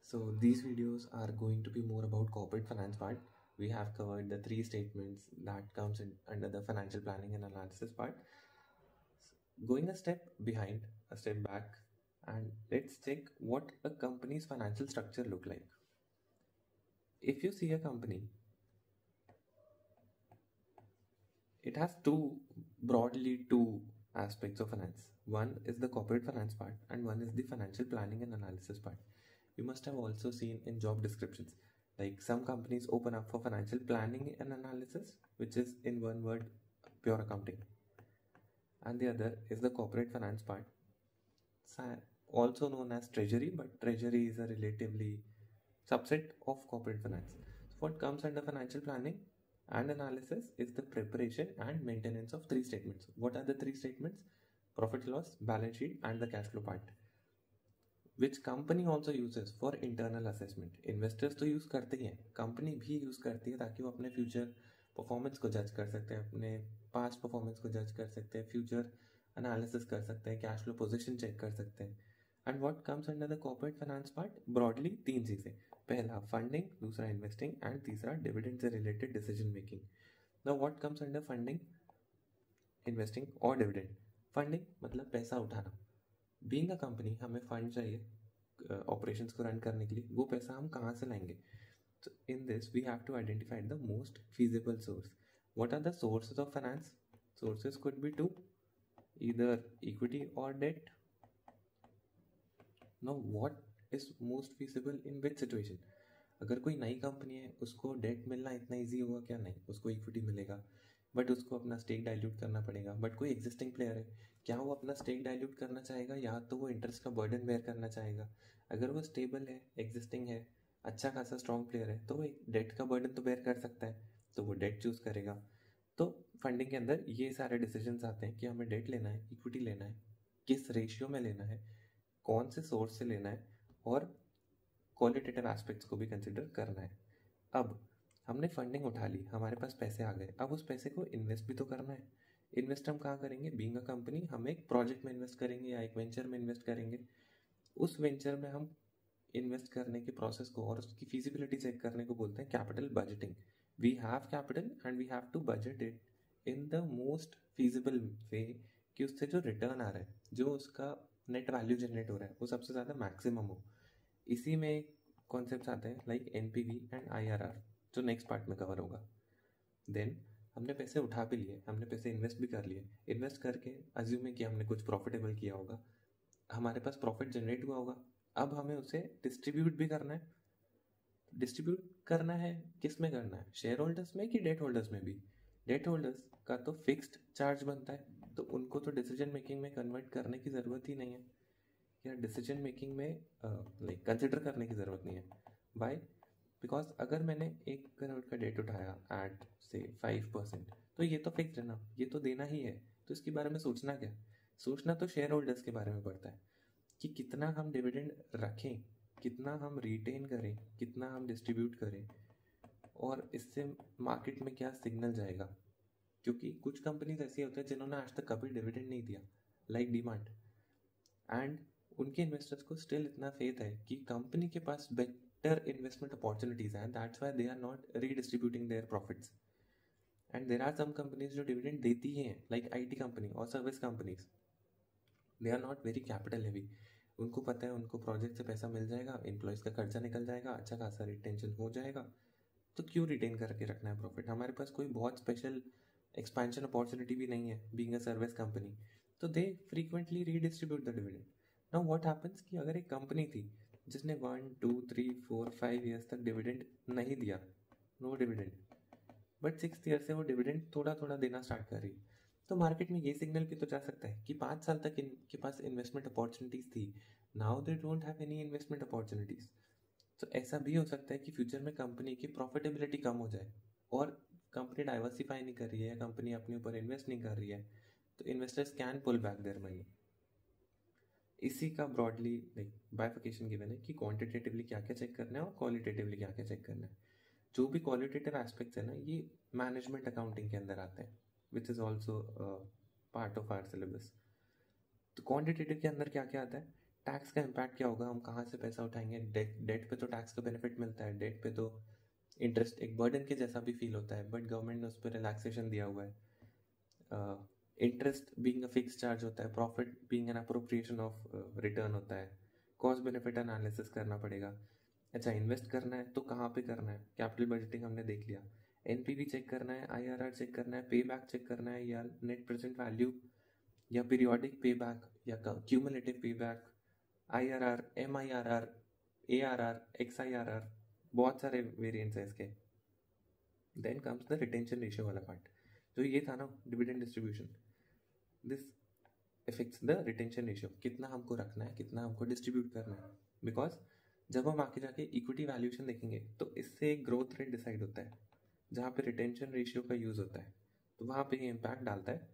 So these videos are going to be more about corporate finance part. We have covered the three statements that comes in under the financial planning and analysis part. Going a step behind, a step back, and let's check what a company's financial structure look like. If you see a company, it has broadly two aspects of finance. One is the corporate finance part and one is the financial planning and analysis part. You must have also seen in job descriptions, like some companies open up for financial planning and analysis, which is in one word, pure accounting. And the other is the corporate finance part, also known as treasury, but treasury is a relatively subset of corporate finance. So what comes under financial planning and analysis is the preparation and maintenance of three statements. What are the three statements? Profit loss, balance sheet, and the cash flow part, which company also uses for internal assessment. Investors तो use करते ही हैं, company भी use करती है ताकि वो अपने future performance को जज कर सकते हैं, अपने पास्ट परफॉर्मेंस को जज कर सकते हैं, फ्यूचर एनालिसिस कर सकते हैं, कैश फ्लो पोजीशन चेक कर सकते हैं. And what comes under the corporate finance part? Broadly तीन चीज़ें. पहला फंडिंग, दूसरा इन्वेस्टिंग एंड तीसरा डिविडेंड से related decision making. Now what comes under funding, investing और डिविडेंड? फंडिंग मतलब पैसा उठाना. बीइंग अ कंपनी हमें फंड चाहिए ऑपरेशंस को रन करने के लिए. वो पैसा हम कहाँ से लाएंगे? So in this we have to identify the most feasible source. What are the sources of finance? Sources could be two, either equity or debt. Now what is most feasible in which situation? अगर कोई नई company है उसको date मिलना इतना easy होगा क्या? नहीं, उसको इक्विटी मिलेगा, बट उसको अपना स्टेक डाइल्यूट करना पड़ेगा. बट कोई एग्जिस्टिंग प्लेयर है, क्या वो अपना स्टेक डाइल्यूट करना चाहेगा या तो वो इंटरेस्ट का बर्डन बेयर करना चाहेगा? अगर वो स्टेबल है, एग्जिस्टिंग है, अच्छा खासा स्ट्रॉन्ग प्लेयर है, तो वो एक डेट का बर्डन तो बेयर कर सकता है, तो वो डेट चूज करेगा. तो फंडिंग के अंदर ये सारे डिसीजंस आते हैं कि हमें डेट लेना है, इक्विटी लेना है, किस रेशियो में लेना है, कौन से सोर्स से लेना है, और क्वालिटेटिव एस्पेक्ट्स को भी कंसिडर करना है. अब हमने फंडिंग उठा ली, हमारे पास पैसे आ गए, अब उस पैसे को इन्वेस्ट भी तो करना है. इन्वेस्ट हम कहाँ करेंगे? बीइंग अ कंपनी हम एक प्रोजेक्ट में इन्वेस्ट करेंगे या एक वेंचर में इन्वेस्ट करेंगे. उस वेंचर में हम इन्वेस्ट करने के प्रोसेस को और उसकी फिजिबिलिटी चेक करने को बोलते हैं capital budgeting. We have capital and we have to budget it in the most feasible way, कि उससे जो रिटर्न आ रहा है, जो उसका नेट वैल्यू जनरेट हो रहा है, वो सबसे ज़्यादा मैक्सिमम हो. इसी में कॉन्सेप्ट्स आते हैं लाइक एनपीवी एंड आईआरआर, जो नेक्स्ट पार्ट में कवर होगा. देन हमने पैसे उठा भी लिए, हमने पैसे इन्वेस्ट भी कर लिए. इन्वेस्ट करके अज्यूम है कि हमने कुछ प्रॉफिटेबल किया होगा, हमारे पास प्रॉफिट जनरेट हुआ होगा. अब हमें उसे डिस्ट्रीब्यूट भी करना है. डिस्ट्रीब्यूट करना है, किस में करना है? शेयर होल्डर्स में कि डेट होल्डर्स में भी? डेट होल्डर्स का तो फिक्स्ड चार्ज बनता है, तो उनको तो डिसीजन मेकिंग में कन्वर्ट करने की ज़रूरत ही नहीं है, या डिसीजन मेकिंग में लाइक कंसिडर करने की ज़रूरत नहीं है. वाई? बिकॉज अगर मैंने 1 करोड़ का डेट उठाया एट से 5%, तो ये तो फिक्स है ना, ये तो देना ही है, तो इसके बारे में सोचना क्या? सोचना तो शेयर होल्डर्स के बारे में पड़ता है कि कितना हम डिविडेंड रखें, कितना हम रिटेन करें, कितना हम डिस्ट्रीब्यूट करें, और इससे मार्केट में क्या सिग्नल जाएगा. क्योंकि कुछ कंपनीज ऐसी होती हैं जिन्होंने आज तक कभी डिविडेंड नहीं दिया, लाइक डीमार्ट, एंड उनके इन्वेस्टर्स को स्टिल इतना फेथ है कि कंपनी के पास बेटर इन्वेस्टमेंट अपॉर्चुनिटीज हैं, that's why they are not redistributing their profits. And there are some companies जो डिविडेंड देती ही हैं, लाइक आईटी कंपनी और service companies. They are not very capital heavy. उनको पता है उनको प्रोजेक्ट से पैसा मिल जाएगा, एम्प्लॉयज़ का खर्चा निकल जाएगा, अच्छा खासा रिटेंशन हो जाएगा, तो क्यों रिटेन करके रखना है प्रॉफिट? हमारे पास कोई बहुत स्पेशल एक्सपेंशन अपॉर्चुनिटी भी नहीं है बीइंग अ सर्विस कंपनी, तो they frequently redistribute the dividend. Now what happens कि अगर एक कंपनी थी जिसने 1 2 3 4 5 ईयर्स तक डिविडेंड नहीं दिया, नो डिविडेंड, बट 6 ईयर से वो डिविडेंड थोड़ा थोड़ा देना स्टार्ट कर रही है, तो मार्केट में ये सिग्नल भी तो जा सकता है कि 5 साल तक इनके पास इन्वेस्टमेंट अपॉर्चुनिटीज थी, now they don't have any investment opportunities. तो ऐसा भी हो सकता है कि फ्यूचर में कंपनी की प्रॉफिटेबिलिटी कम हो जाए और कंपनी डाइवर्सिफाई नहीं कर रही है या कंपनी अपने ऊपर इन्वेस्ट नहीं कर रही है, तो investors can pull back their money. इसी का ब्रॉडली लाइक बाइफिकेशन गिवन है कि क्वांटिटेटिवली क्या क्या चेक करना है और क्वालिटेटिवली क्या क्या चेक करना है. जो भी क्वालिटेटिव एस्पेक्ट्स है ना, ये मैनेजमेंट अकाउंटिंग के अंदर आते हैं, which is also part of our syllabus. तो क्वांटिटेटिव के अंदर क्या क्या आता है? टैक्स का इम्पैक्ट क्या होगा, हम कहाँ से पैसा उठाएंगे, डेट पे तो टैक्स का बेनिफिट मिलता है, डेट पे तो इंटरेस्ट एक बर्डन के जैसा भी फील होता है, बट गवर्नमेंट ने उस पर रिलैक्सेशन दिया हुआ है। Interest being a fix charge होता है, profit being an appropriation of return होता है, कॉस्ट बेनिफिट एनालिसिस करना पड़ेगा। अच्छा, इन्वेस्ट करना है तो कहाँ पे करना है, कैपिटल बजटिंग हमने देख लिया, एनपीवी चेक करना है, आईआरआर चेक करना है, पे बैक चेक करना है, या नेट प्रेजेंट वैल्यू, या पीरियोडिक पे बैक, या cumulative pay back, IRR, MIRR, ARR, XIRR, बहुत सारे वेरिएंट्स है इसके। Then comes the retention ratio वाला पार्ट, तो ये था ना dividend distribution, this effects the retention ratio, कितना हमको रखना है, कितना हमको डिस्ट्रीब्यूट करना है। बिकॉज जब हम आगे जाके इक्विटी वैल्यूएशन देखेंगे तो इससे एक ग्रोथ रेट डिसाइड होता है, जहाँ पे रिटेंशन रेशियो का यूज़ होता है, तो वहाँ पे ये इम्पैक्ट डालता है,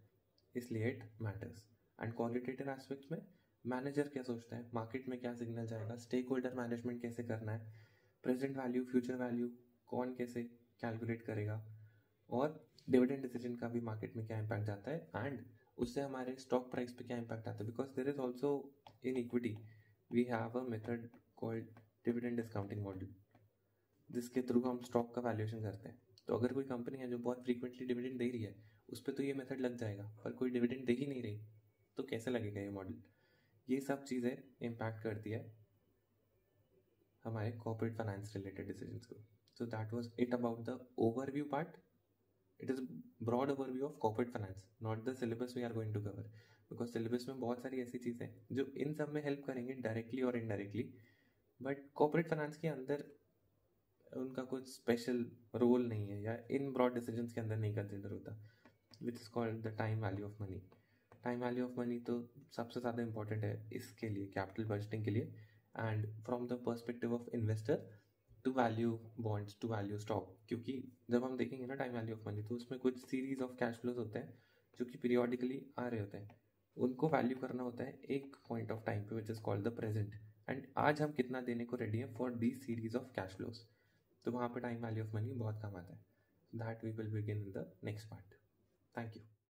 इसलिए it matters. And qualitative aspects में मैनेजर क्या सोचता है, मार्केट में क्या सिग्नल जाएगा, स्टेक होल्डर मैनेजमेंट कैसे करना है, प्रेजेंट वैल्यू, फ्यूचर वैल्यू कौन कैसे कैलकुलेट करेगा, और डिविडेंड डिसीजन का भी मार्केट में क्या इम्पैक्ट जाता है, एंड उससे हमारे स्टॉक प्राइस पे क्या इम्पैक्ट आता है। Because there is also in equity we have a method called dividend discounting model, जिसके थ्रू हम स्टॉक का वैल्यूएशन करते हैं। तो अगर कोई कंपनी है जो बहुत फ्रीक्वेंटली डिविडेंड दे रही है, उस पर तो ये मेथड लग जाएगा, पर कोई डिविडेंड दे ही नहीं रही तो कैसे लगेगा ये मॉडल। ये सब चीज़ें इम्पैक्ट करती है हमारे कॉर्पोरेट फाइनेंस रिलेटेड डिसीजंस को। So that was it about the overview part. It is broad overview of corporate finance, not the syllabus we are going to cover, because syllabus में बहुत सारी ऐसी चीज़ें जो इन सब में हेल्प करेंगे डायरेक्टली और इनडायरेक्टली, बट कॉर्पोरेट फाइनेंस के अंदर उनका कुछ स्पेशल रोल नहीं है, या इन ब्रॉड डिसीजंस के अंदर नहीं कंसिडर होता, which is called the time value of money. Time value of money तो सबसे ज़्यादा इंपॉर्टेंट है इसके लिए, कैपिटल बजटिंग के लिए, and from the perspective of investor to value bonds, to value stock. क्योंकि जब हम देखेंगे ना टाइम वैल्यू ऑफ मनी, तो उसमें कुछ सीरीज ऑफ कैश फ्लोज होते हैं जो कि पीरियोडिकली आ रहे होते हैं, उनको वैल्यू करना होता है एक पॉइंट ऑफ टाइम पे, which is called the present, and आज हम कितना देने को रेडी हैं for the series of cash flows. तो वहाँ पर टाइम वैल्यू ऑफ मनी बहुत काम आता है। That we will begin in the next part. Thank you.